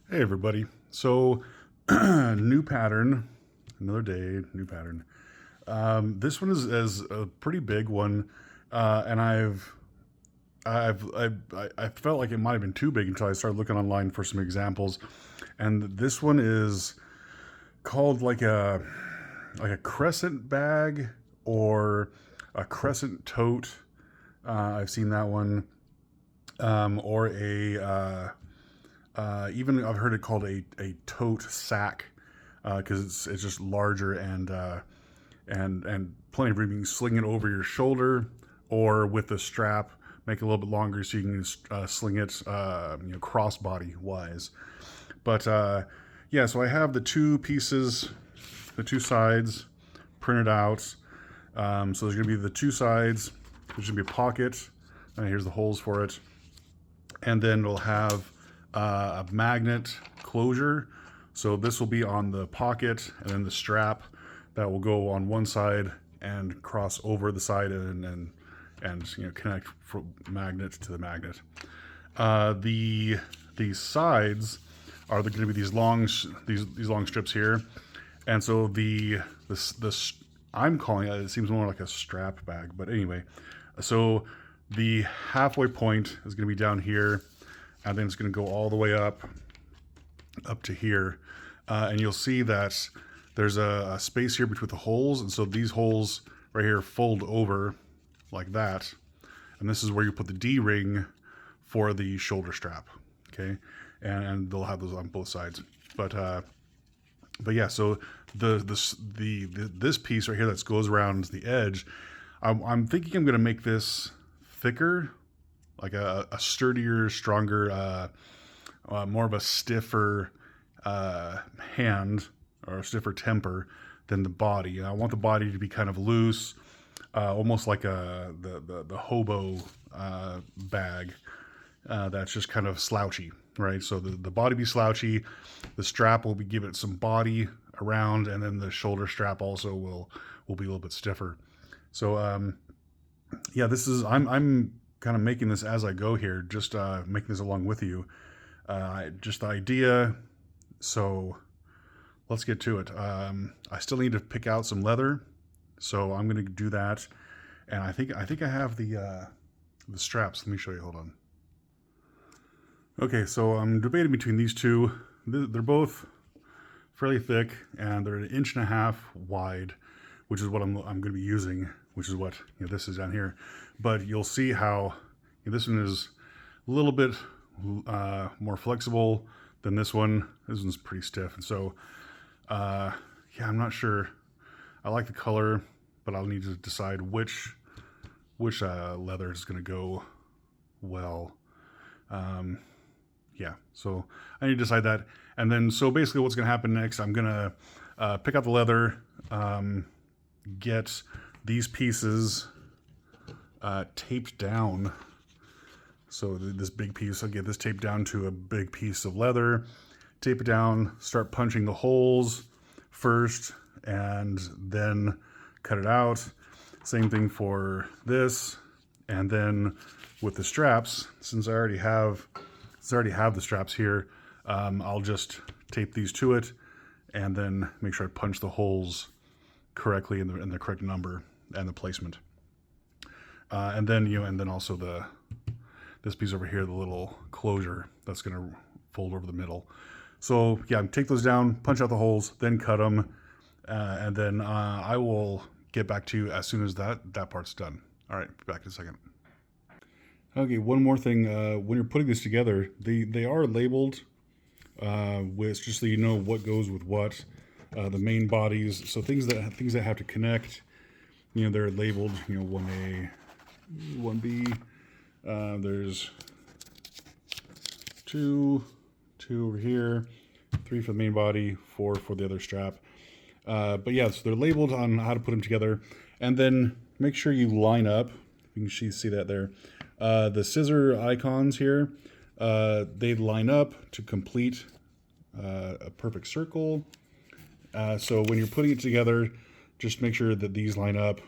Hey everybody. So new pattern, another day, new pattern. This one is a pretty big one, and I felt like it might have been too big until I started looking online for some examples, and this one is called like a crescent bag or a crescent tote. I've seen that one, or a even I've heard it called a tote sack because it's just larger and plenty of room. You can sling it over your shoulder or with the strap, make it a little bit longer so you can sling it crossbody wise. But yeah, so I have the two pieces, the two sides printed out. So there's going to be the two sides. There's going to be a pocket. Here's the holes for it. And then it'll have a magnet closure. So this will be on the pocket, and then the strap that will go on one side and cross over the side and connect from magnet to the magnet. These sides are going to be these long strips here, and so the I'm calling it seems more like a strap bag, but anyway, so the halfway point is going to be down here, and then it's going to go all the way up to here, and you'll see that there's a space here between the holes, and so these holes right here fold over like that, and this is where you put the D-ring for the shoulder strap. Okay, and they'll have those on both sides, but yeah, so this piece right here that goes around the edge, I'm thinking I'm going to make this thicker, like a sturdier, stronger, more of a stiffer hand or a stiffer temper than the body. I want the body to be kind of loose, almost like the hobo bag that's just kind of slouchy, right? So the body be slouchy, the strap will give it some body around, and then the shoulder strap also will be a little bit stiffer. So yeah, this is I'm kind of making this as I go here, just making this along with you. Just the idea. So let's get to it. I still need to pick out some leather, so I'm going to do that. And I think I have the straps. Let me show you. Hold on. Okay, so I'm debating between these two. They're both fairly thick, and they're 1.5 inches wide, which is what I'm going to be using, which is what this is down here. But you'll see how this one is a little bit more flexible than this one. This one's pretty stiff, and so yeah, I'm not sure. I like the color, but I'll need to decide which leather is going to go well. Yeah, so I need to decide that. And then, so basically what's going to happen next, I'm going to pick out the leather, get these pieces taped down. So this big piece, I'll get this taped down to a big piece of leather, tape it down, start punching the holes first, and then cut it out. Same thing for this. And then with the straps, since I already have the straps here, I'll just tape these to it, and then make sure I punch the holes correctly in the correct number and the placement. And then also this piece over here, the little closure that's going to fold over the middle. So yeah, take those down, punch out the holes, then cut them, and then I will get back to you as soon as that part's done. All right, back in a second. Okay, one more thing. When you're putting this together, they are labeled with, just so you know what goes with what. The main bodies, so things that have to connect, they're labeled. 1A, 1B. There's two over here, 3 for the main body, 4 for the other strap. But yeah, so they're labeled on how to put them together, and then make sure you line up. You can see that there. The scissor icons here, they line up to complete a perfect circle. So when you're putting it together, just make sure that these line up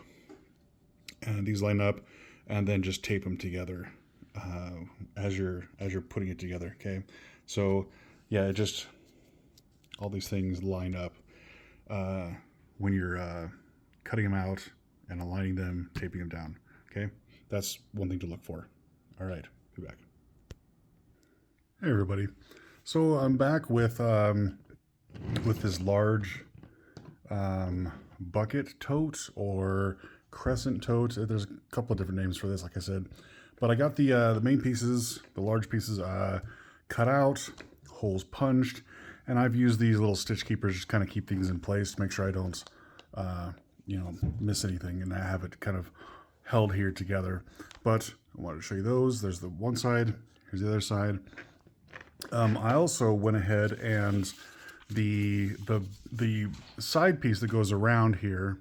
and these line up, and then just tape them together as you're putting it together. Okay, so yeah, it just, all these things line up when you're cutting them out and aligning them, taping them down. Okay, that's one thing to look for. All right, be back. Hey everybody, so I'm back with this large bucket tote or crescent tote. There's a couple of different names for this, like I said, but I got the main pieces, the large pieces, cut out, holes punched, and I've used these little stitch keepers just kind of keep things in place to make sure I don't miss anything, and I have it kind of held here together. But I wanted to show you those. There's the one side, here's the other side. I also went ahead and the side piece that goes around here,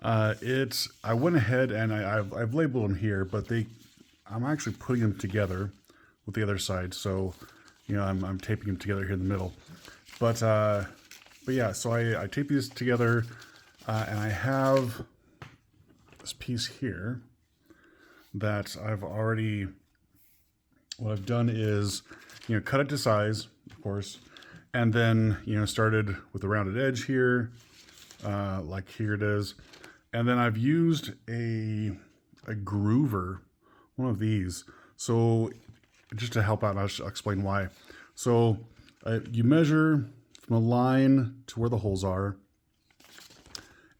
I went ahead and I've labeled them here, but I'm actually putting them together with the other side. So, I'm taping them together here in the middle. But yeah, so I tape these together, and I have this piece here that what I've done is, cut it to size, of course, and then, started with the rounded edge here, like here it is. And then I've used a groover, one of these. So just to help out, and I'll explain why. So you measure from a line to where the holes are.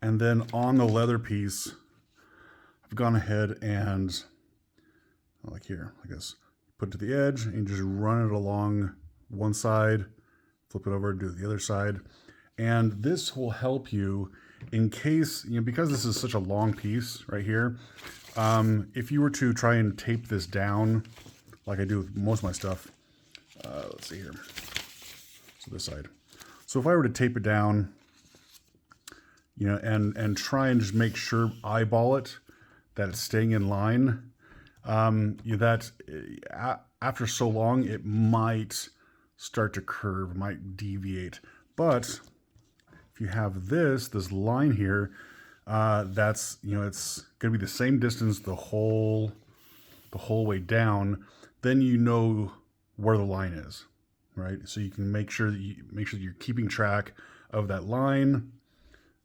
And then on the leather piece, I've gone ahead and, like here, I guess, put it to the edge and just run it along one side, flip it over, do the other side. And this will help you in case, because this is such a long piece right here, if you were to try and tape this down, like I do with most of my stuff, let's see here, so this side. So if I were to tape it down, and try and just make sure, eyeball it, that it's staying in line, that after so long, it might start to curve, might deviate. But if you have this line here, that's, it's going to be the same distance the whole way down. Then where the line is, right? So you can make sure that you're keeping track of that line,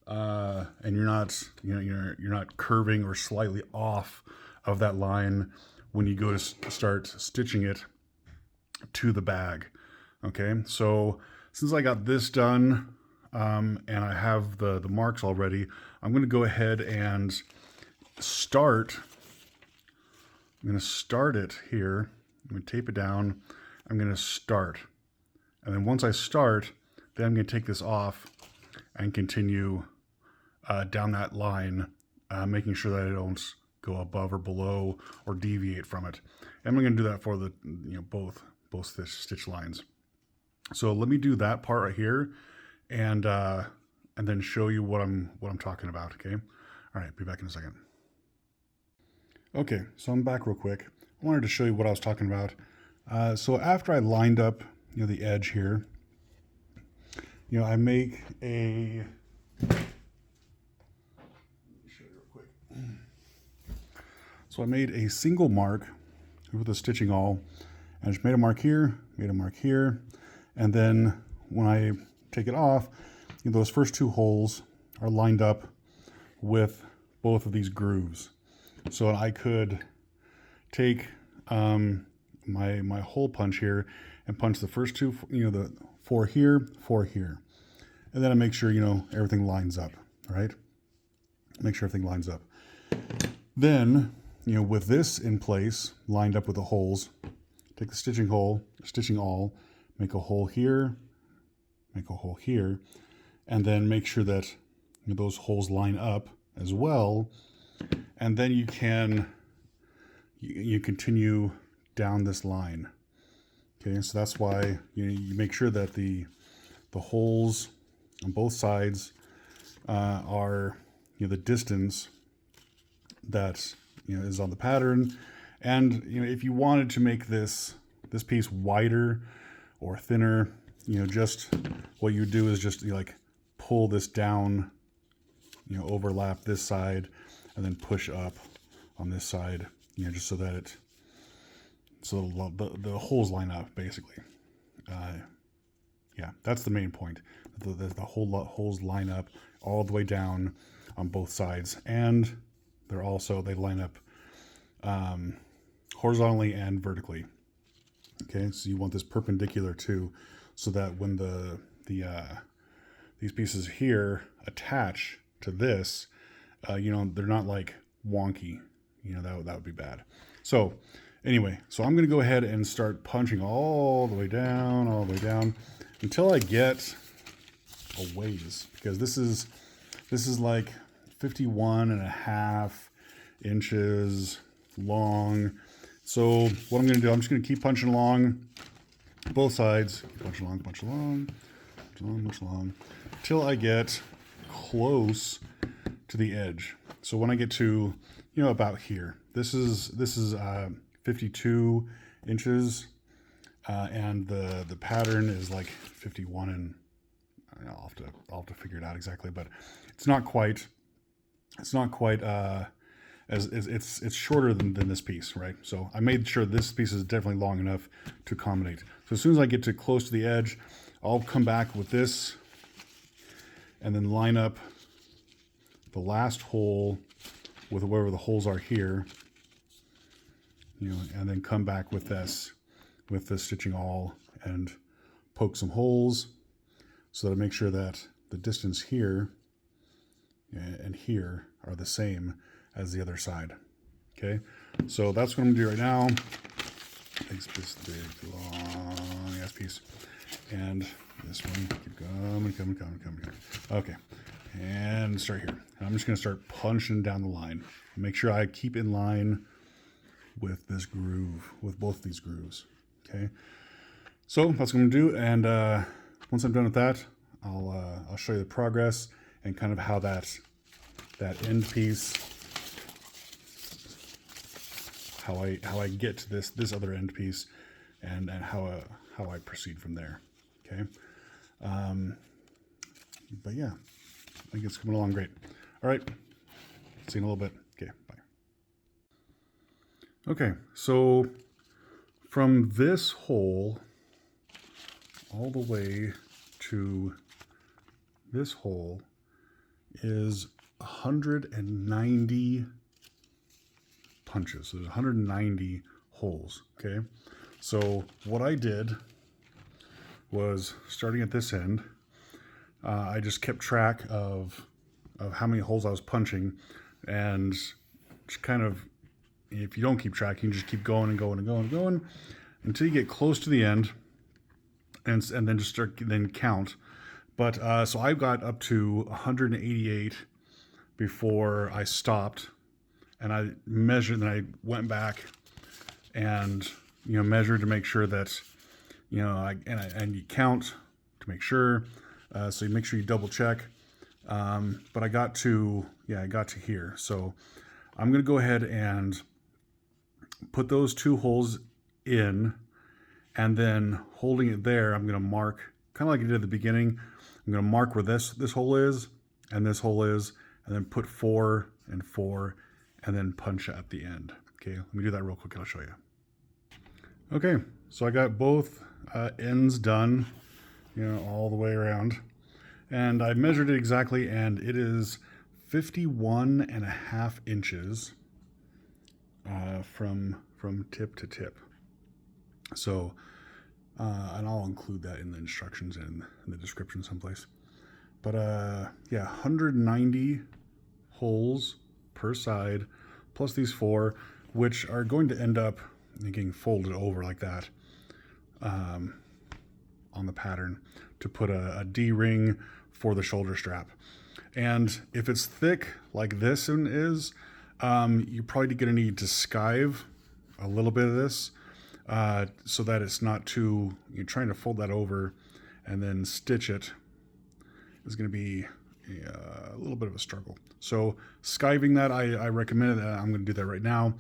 and you're not curving or slightly off of that line when you go to start stitching it to the bag. Okay, so since I got this done, and I have the marks already, I'm going to go ahead and start. I'm going to start it here. I'm going to tape it down. I'm going to start. And then once I start, then I'm going to take this off and continue down that line, making sure that I don't go above or below or deviate from it. And I'm going to do that for the both stitch lines. So let me do that part right here, and then show you what I'm talking about. Okay. All right. Be back in a second. Okay. So I'm back real quick. I wanted to show you what I was talking about. So after I lined up, the edge here, I make a. Let me show you real quick. So I made a single mark with a stitching awl, and I just made a mark here, and then when I take it off, those first two holes are lined up with both of these grooves. So I could take my hole punch here and punch the first two, the four here, and then I make sure everything lines up. All right, make sure everything lines up. Then with this in place, lined up with the holes, take the stitching awl, make a hole here, and then make sure that those holes line up as well. And then you continue down this line. Okay, so that's why you make sure that the holes on both sides are the distance that is on the pattern. And if you wanted to make this piece wider or thinner, just what you do is just pull this down, overlap this side, and then push up on this side, just so that the holes line up basically. Yeah, that's the main point. The whole holes line up all the way down on both sides, and they line up horizontally and vertically. Okay, so you want this perpendicular too, so that when these pieces here attach to this, you know, they're not like wonky. You know, that would be bad. So anyway, so I'm going to go ahead and start punching all the way down until I get a ways, because this is like 51.5 inches long. So what I'm going to do, I'm just going to keep punching along both sides, punch along till I get close to the edge. So when I get to, you know, about here, this is 52 inches, and the pattern is like 51, and I'll have to figure it out exactly, but it's not quite it's shorter than this piece, right? So I made sure this piece is definitely long enough to accommodate. So as soon as I get to close to the edge, I'll come back with this and then line up the last hole with wherever the holes are here, you know, and then come back with this with the stitching awl and poke some holes so that I make sure that the distance here and here are the same as the other side. Okay, so that's what I'm gonna do right now. Takes this big long ass piece, and this one keep coming. Okay, and start here. And I'm just gonna start punching down the line. Make sure I keep in line with this groove, with both these grooves. Okay, so that's what I'm gonna do, and once I'm done with that, I'll show you the progress and kind of how that end piece, how I get to this other end piece, and how I proceed from there. Okay, but yeah, I think it's coming along great. All right, see you in a little bit. Okay, bye. Okay, so from this hole all the way to this hole is 190 punches. So there's 190 holes. Okay, so what I did was, starting at this end, I just kept track of how many holes I was punching, and just kind of, if you don't keep track, you can just keep going until you get close to the end, and then just then count. But so I got up to 188 before I stopped, and I measured, and I went back and, you know, measured to make sure that, you know, and you count to make sure, so you make sure you double check. But I got to here. So I'm going to go ahead and put those two holes in, and then holding it there, I'm going to mark, kind of like I did at the beginning. I'm going to mark where this hole is, and this hole is, and then put 4 and 4, and then punch at the end. Okay, let me do that real quick and I'll show you. Okay, so I got both ends done, you know, all the way around, and I measured it exactly, and it is 51.5 inches from tip to tip. So, and I'll include that in the instructions and in the description someplace. But yeah, 190 holes per side, plus these 4, which are going to end up getting folded over like that on the pattern to put a D-ring for the shoulder strap. And if it's thick like this one is, you're probably going to need to skive a little bit of this, so that it's not too, you're trying to fold that over and then stitch it is going to be a little bit of a struggle. So skiving that, I recommend that. I'm going to do that right now,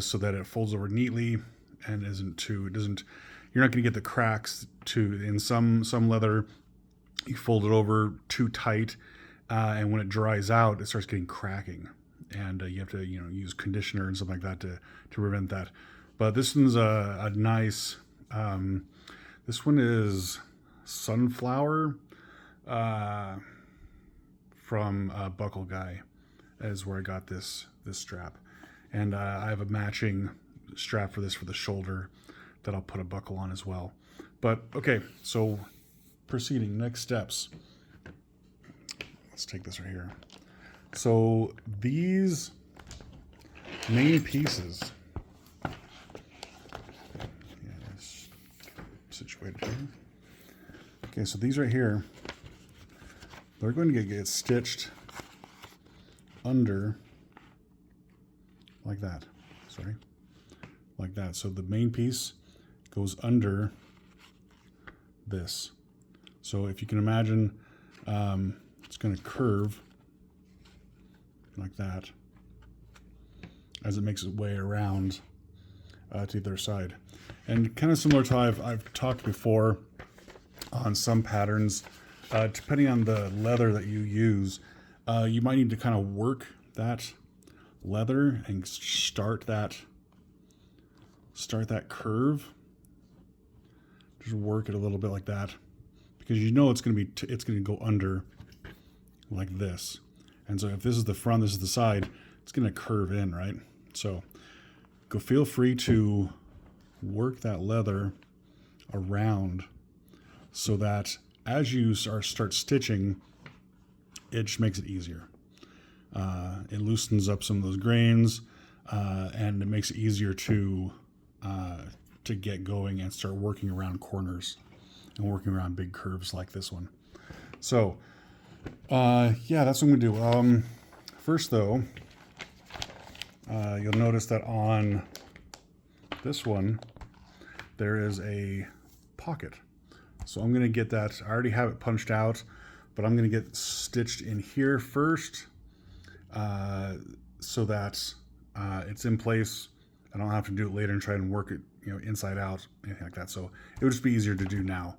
so that it folds over neatly and you're not going to get the cracks in some leather. You fold it over too tight, and when it dries out, it starts getting cracking, and you have to, you know, use conditioner and something like that to prevent that. But this one's a nice, This one is Sunflower from Buckle Guy. That is where I got this strap. And I have a matching strap for this for the shoulder that I'll put a buckle on as well. But okay, so proceeding, next steps. Let's take this right here. So these main pieces, situated here. Okay, so these right here, they're going to get stitched under like that. Sorry, like that. So the main piece goes under this. So if you can imagine, it's going to curve like that as it makes its way around to the other side. And kind of similar to how I've talked before on some patterns, depending on the leather that you use, you might need to kind of work that leather and start that curve. Just work it a little bit like that, because you know it's going to go under like this. And so if this is the front, this is the side, it's going to curve in, right? So feel free to work that leather around so that as you start stitching, it just makes it easier. It loosens up some of those grains, and it makes it easier to get going and start working around corners and working around big curves like this one. So yeah, that's what I'm gonna do. First though, you'll notice that on this one there is a pocket. So I'm gonna get that. I already have it punched out, but I'm gonna get stitched in here first, so that it's in place. I don't have to do it later and try and work it, inside out, anything like that. So it would just be easier to do now.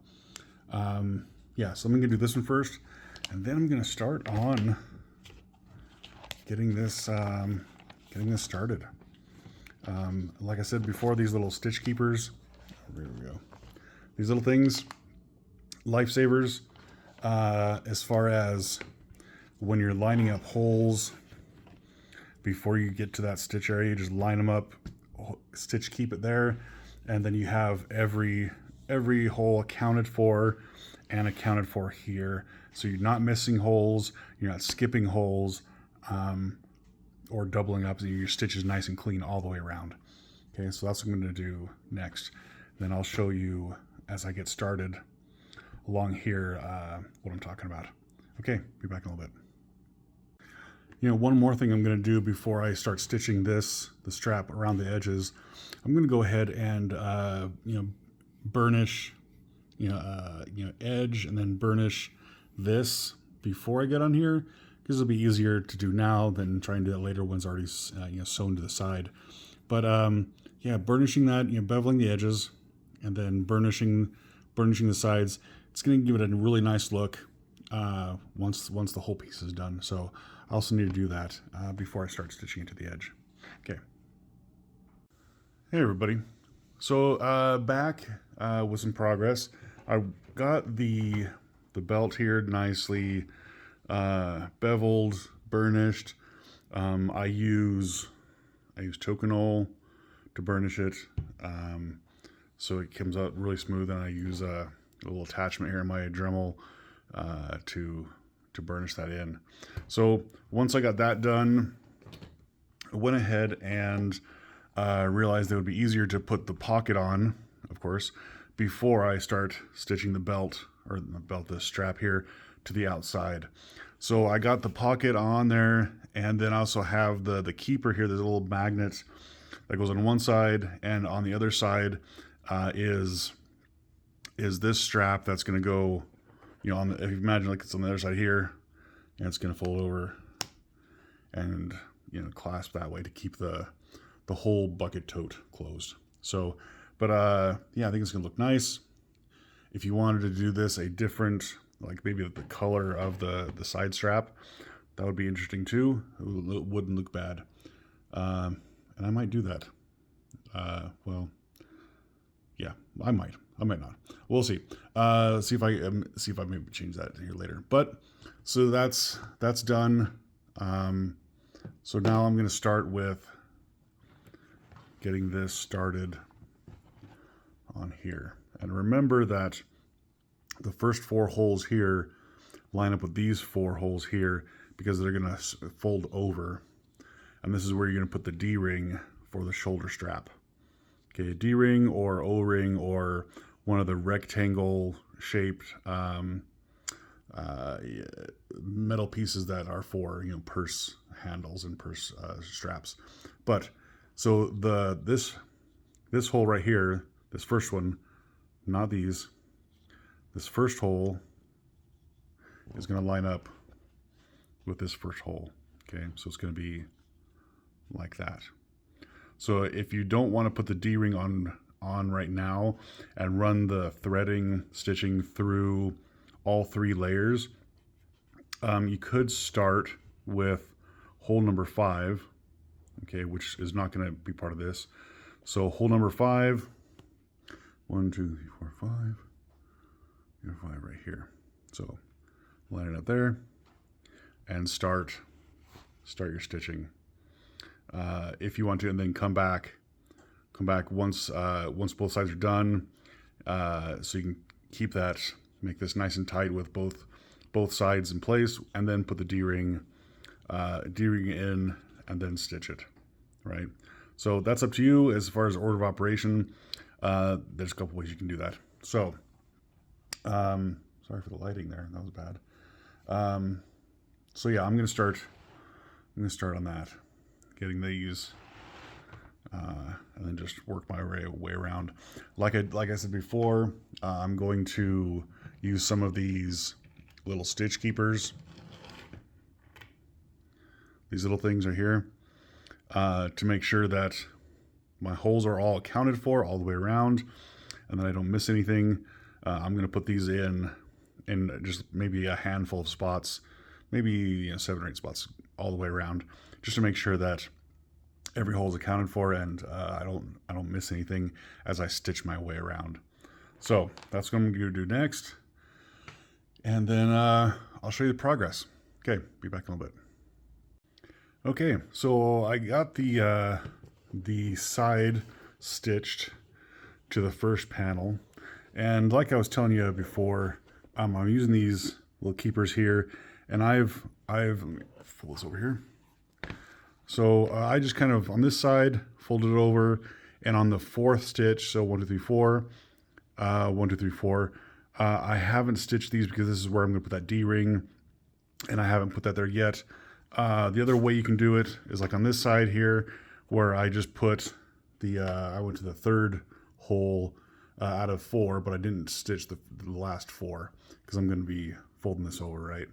Yeah, so I'm gonna do this one first, and then I'm gonna start on getting this started. Like I said before, these little stitch keepers, there we go. These little things, lifesavers, as far as when you're lining up holes before you get to that stitch area, you just line them up, stitch keep it there, and then you have every hole accounted for and accounted for here. So you're not missing holes, you're not skipping holes, or doubling up. So your stitch is nice and clean all the way around. Okay, so that's what I'm going to do next. Then I'll show you as I get started along here what I'm talking about. Okay, be back in a little bit. One more thing I'm going to do before I start stitching the strap around the edges, I'm going to go ahead and burnish edge, and then burnish this before I get on here, because it'll be easier to do now than trying to do it later when it's already sewn to the side. But yeah, burnishing that, beveling the edges, and then burnishing the sides. It's going to give it a really nice look once the whole piece is done. So I also need to do that before I start stitching into the edge. Okay. Hey everybody. So back with some progress. I got the belt here nicely beveled, burnished. I use Tokonol to burnish it, so it comes out really smooth, and I use a little attachment here in my Dremel to burnish that in. So once I got that done, I went ahead and realized it would be easier to put the pocket on, of course, before I start stitching the belt, or the strap here, to the outside. So I got the pocket on there, and then I also have the keeper here. There's a little magnet that goes on one side, and on the other side is this strap that's going to go, if you imagine like it's on the other side here, and it's going to fold over and clasp that way to keep the whole bucket tote closed. So, but yeah, I think it's going to look nice. If you wanted to do this a different, like maybe the color of the side strap, that would be interesting too. It wouldn't look bad. And I might do that. Well, Yeah, I might not. We'll see. See if I maybe change that here later. But so that's done. So now I'm going to start with getting this started on here. And remember that the first 4 holes here line up with these 4 holes here because they're going to fold over. And this is where you're going to put the D-ring for the shoulder strap. Okay, a D-ring or O-ring or one of the rectangle shaped metal pieces that are for, you know, purse handles and purse straps. But so this hole right here, this first one, not these, this first hole is going to line up with this first hole. Okay, so it's going to be like that. So if you don't want to put the D-ring on right now and run the threading stitching through all 3 layers, you could start with hole number 5, okay, which is not going to be part of this. So hole number 5, 1, 2, 3, 4, 5, 5 right here. So line it up there and start your stitching. If you want to, and then come back once both sides are done, so you can keep that, make this nice and tight with both sides in place, and then put the D-ring in and then stitch it, right? So that's up to you as far as order of operation. There's a couple ways you can do that. So sorry for the lighting there, that was bad. So yeah, I'm gonna start on that, getting these, and then just work my way around. Like I said before, I'm going to use some of these little stitch keepers. These little things are here to make sure that my holes are all accounted for all the way around, and that I don't miss anything. I'm going to put these in just maybe a handful of spots, maybe 7 or 8 spots all the way around, just to make sure that every hole is accounted for and I don't miss anything as I stitch my way around. So that's what I'm going to do next, and then I'll show you the progress. Okay, be back in a little bit. Okay, so I got the side stitched to the first panel, and like I was telling you before, I'm using these little keepers here, and I've let me fold this over here. So I just kind of on this side folded it over, and on the 4th stitch, so 1 2 3 4, 1 2 3 4, I haven't stitched these because this is where I'm going to put that D-ring, and I haven't put that there yet. The other way you can do it is like on this side here, where I just put the I went to the 3rd hole out of 4, but I didn't stitch the last 4 because I'm going to be folding this over, right?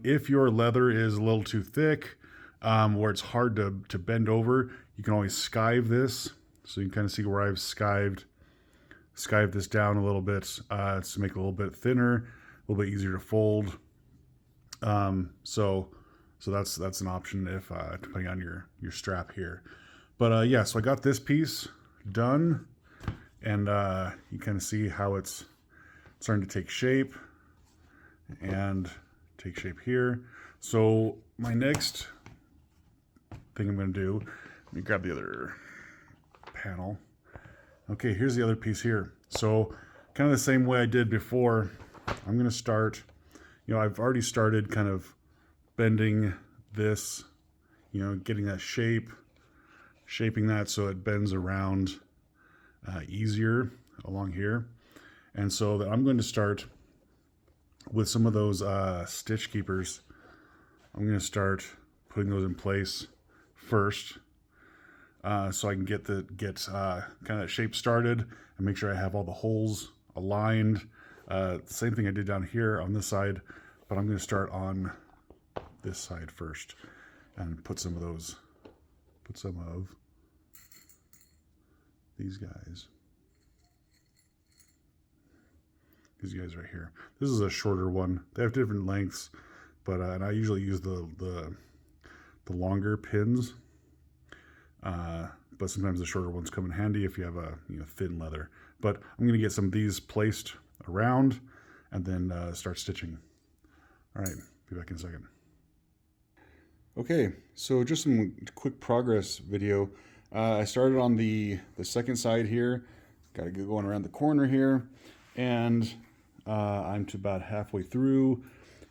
If your leather is a little too thick, where it's hard to bend over, you can always skive this. So you can kind of see where I've skived this down a little bit to make it a little bit thinner, a little bit easier to fold. So that's an option if depending on your strap here. But yeah, so I got this piece done, and you kind of see how it's starting to take shape and take shape here. So my next thing I'm going to do, let me grab the other panel. Okay, here's the other piece here. So kind of the same way I did before, I'm going to start, I've already started kind of bending this, getting that shape, shaping that so it bends around easier along here. And so I'm going to start with some of those stitch keepers. I'm going to start putting those in place first, so I can get kind of shape started and make sure I have all the holes aligned. Same thing I did down here on this side, but I'm going to start on this side first and put some of these guys. These guys right here. This is a shorter one. They have different lengths, but and I usually use the longer pins but sometimes the shorter ones come in handy if you have a thin leather. But I'm going to get some of these placed around and then start stitching. All right, be back in a second. Okay, so just some quick progress video. I started on the second side here. Got to go going around the corner here, and I'm to about halfway through,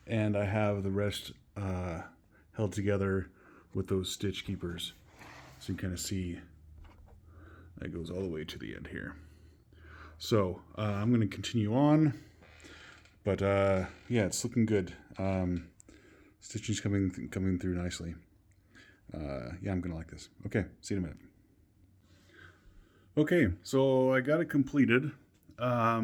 and I have the rest held together with those stitch keepers. So you can kind of see that goes all the way to the end here. So I'm going to continue on, but yeah, it's looking good. Stitching's coming through nicely. Yeah, I'm gonna like this. Okay, see you in a minute. Okay, so I got it completed. I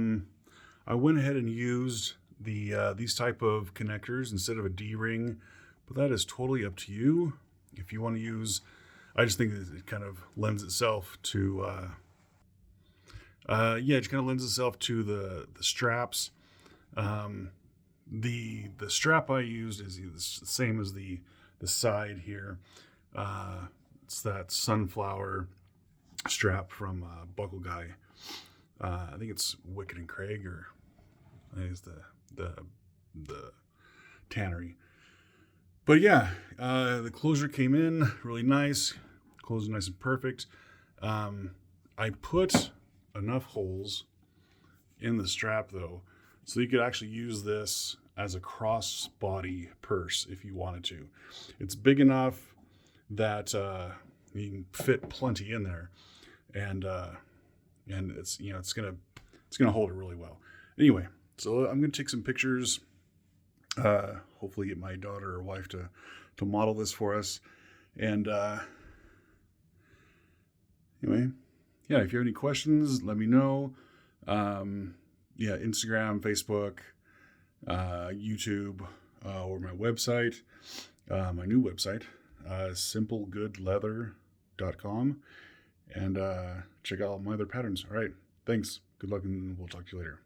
went ahead and used these type of connectors instead of a D-ring, but that is totally up to you. If you want to use, I just think it kind of lends itself to, yeah, it kind of lends itself to the straps. The strap I used is the same as the side here. It's that sunflower strap from Buckle Guy. I think it's Wicked and Craig, or I think it's the tannery. But yeah, the closure came in really nice. Closure nice and perfect. I put enough holes in the strap though, so you could actually use this as a crossbody purse if you wanted to. It's big enough that you can fit plenty in there, and it's it's gonna hold it really well. Anyway, so I'm gonna take some pictures. Hopefully, get my daughter or wife to model this for us. And anyway, yeah, if you have any questions, let me know. Yeah, Instagram, Facebook, YouTube, or my website, my new website, simplegoodleather.com, and check out all my other patterns. All right, thanks. Good luck, and we'll talk to you later.